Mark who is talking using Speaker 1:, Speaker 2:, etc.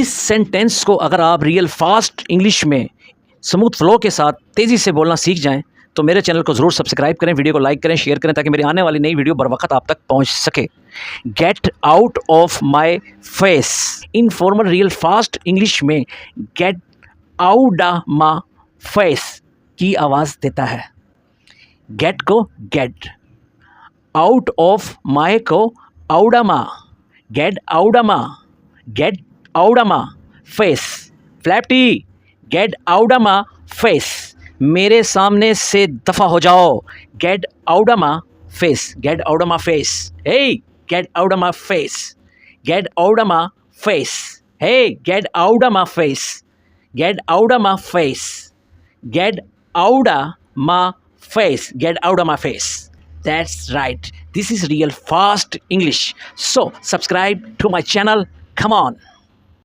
Speaker 1: इस सेंटेंस को अगर आप रियल फास्ट इंग्लिश में स्मूथ फ्लो के साथ तेज़ी से बोलना सीख जाएं तो मेरे चैनल को ज़रूर सब्सक्राइब करें, वीडियो को लाइक करें, शेयर करें ताकि मेरी आने वाली नई वीडियो बर वक्त आप तक पहुंच सके। Get out of my face, informal real fast English में गेट आउट मा फेस की आवाज़ देता है। गेट को गेट, आउट ऑफ माई को out of my, get out of my, get out of my face. फ्लैप्टी, गेट आउडामा फेस, मेरे सामने से दफ़ा हो जाओ। Get out of my face, get out of my face, hey get out of my face, get out of my face, hey get out of my face, get out of my face, get out of my face, get out of my face. That's right, this is real fast English. So subscribe to my channel, come on.